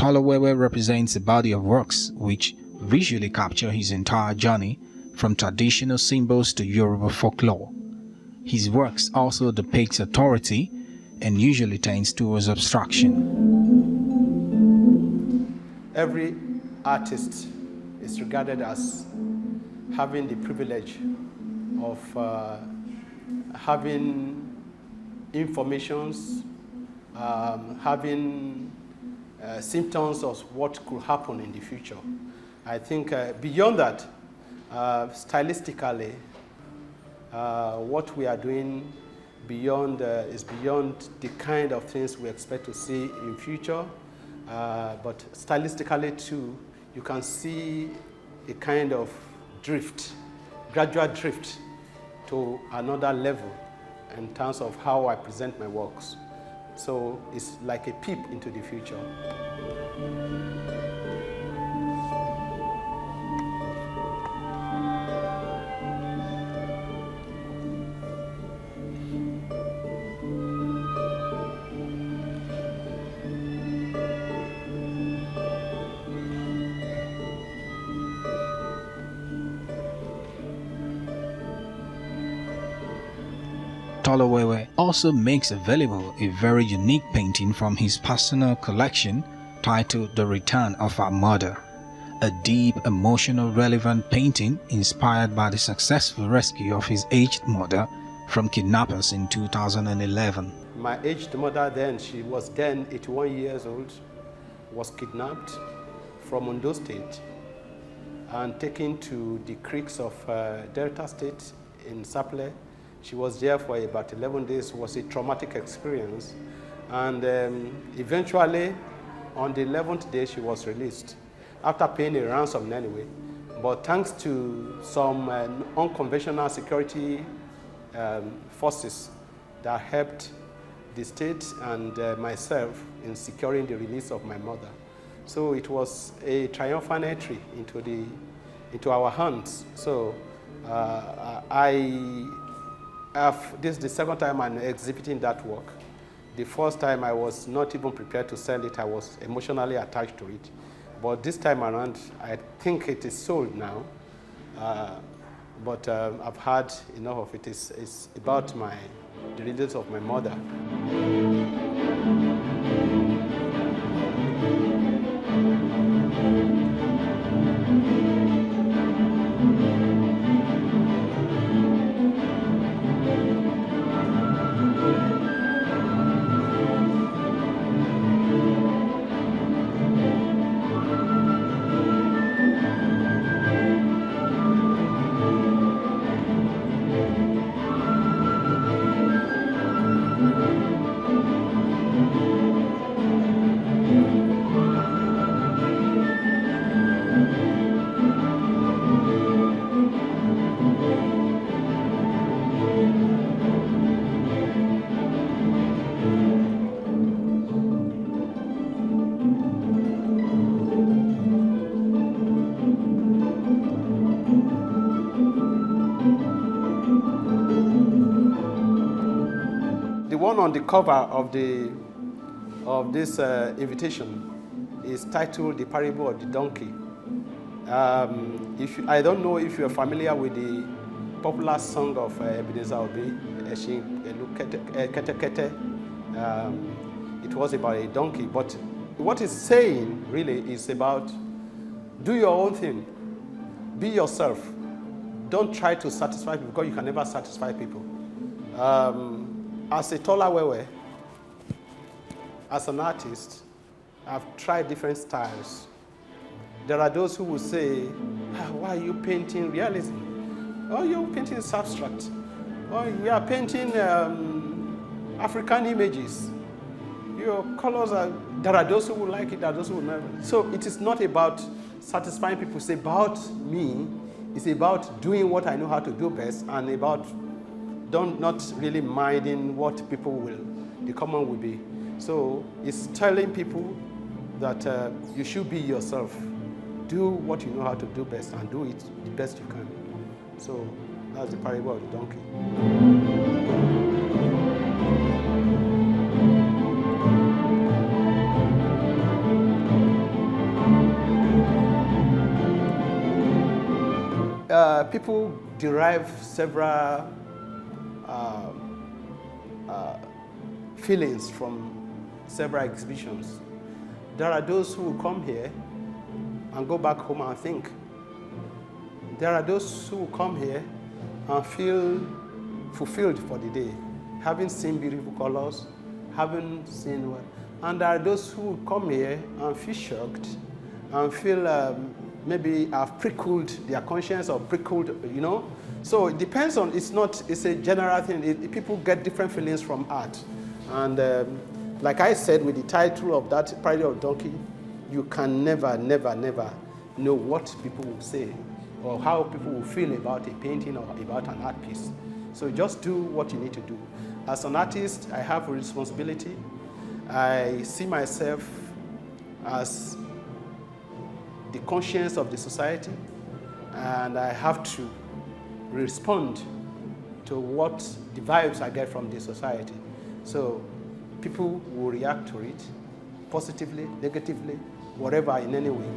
Tolowewe represents a body of works which visually capture his entire journey from traditional symbols to Yoruba folklore. His works also depicts authority and usually tends towards abstraction. Every artist is regarded as having the privilege of having informations, having symptoms of what could happen in the future. I think beyond that, stylistically, what we are doing is beyond the kind of things we expect to see in future. But stylistically too, you can see a kind of drift, gradual drift to another level in terms of how I present my works. So it's like a peep into the future. Tolowewe also makes available a very unique painting from his personal collection titled The Return of Our Mother, a deep, emotional, relevant painting inspired by the successful rescue of his aged mother from kidnappers in 2011. My aged mother then, she was then 81 years old, was kidnapped from Ondo State and taken to the creeks of Delta State in Saple. She was there for about 11 days. It was a traumatic experience. And eventually, on the 11th day, she was released after paying a ransom anyway. But thanks to some unconventional security forces that helped the state and myself in securing the release of my mother. So it was a triumphant entry into our hands. So this is the second time I'm exhibiting that work. The first time I was not even prepared to sell it. I was emotionally attached to it. But this time around, I think it is sold now. But I've had enough of it. It's about the release of my mother. The one on the cover of this invitation is titled The Parable of the Donkey. I don't know if you're familiar with the popular song of Ebenezer Obey, Eshin Elu Kete Kete. It was about a donkey, but what it's saying really is about do your own thing, be yourself. Don't try to satisfy people because you can never satisfy people. As a Tolowewe, as an artist, I've tried different styles. There are those who will say, why are you painting realism? Oh, you're painting abstract. Oh, we are painting African images. Your colors are, there are those who will like it, there are those who will never. So it is not about satisfying people. It's about me. It's about doing what I know how to do best and about not really minding what the common will be. So it's telling people that you should be yourself. Do what you know how to do best and do it the best you can. So that's the parable of the donkey. people derive several feelings from several exhibitions. There are those who will come here and go back home and think. There are those who will come here and feel fulfilled for the day, having seen beautiful colors, having seen what. And there are those who will come here and feel shocked and feel maybe have prickled their conscience or prickled, you know. So it depends on, it's a general thing. People get different feelings from art. And like I said with the title of that Parody of Donkey, you can never, never, never know what people will say or how people will feel about a painting or about an art piece. So just do what you need to do. As an artist, I have a responsibility. I see myself as the conscience of the society, and I have to respond to what the vibes I get from the society. So people will react to it positively, negatively, whatever, in any way.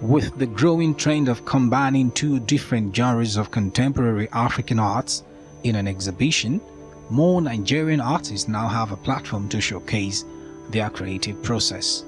With the growing trend of combining two different genres of contemporary African arts in an exhibition, more Nigerian artists now have a platform to showcase their creative process.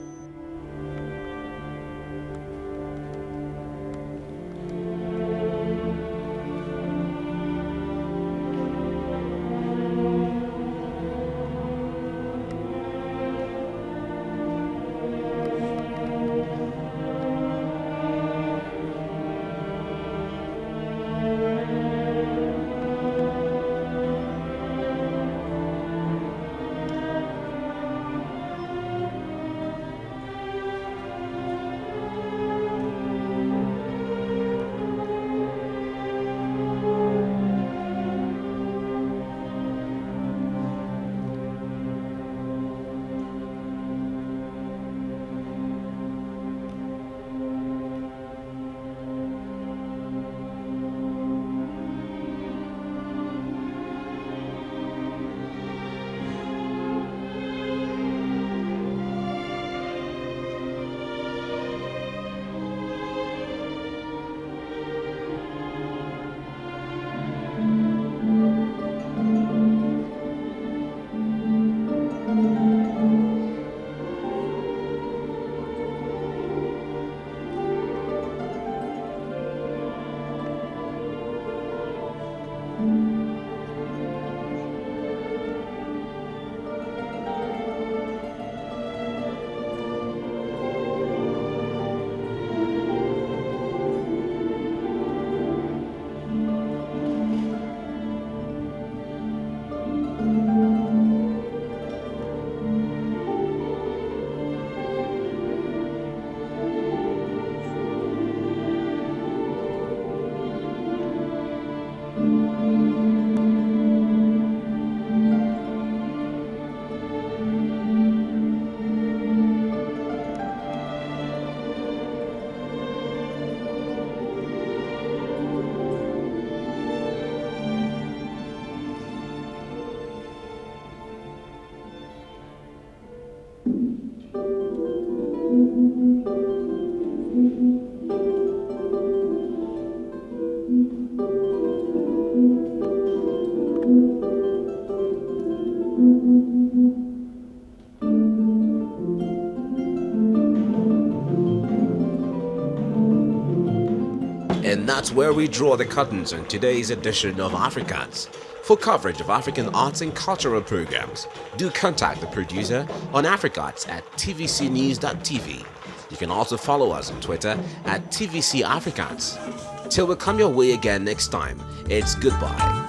And that's where we draw the curtains on today's edition of Africats. For coverage of African arts and cultural programs, do contact the producer on Africats at tvcnews.tv. You can also follow us on Twitter at TVC Africats. Till we come your way again next time, it's goodbye.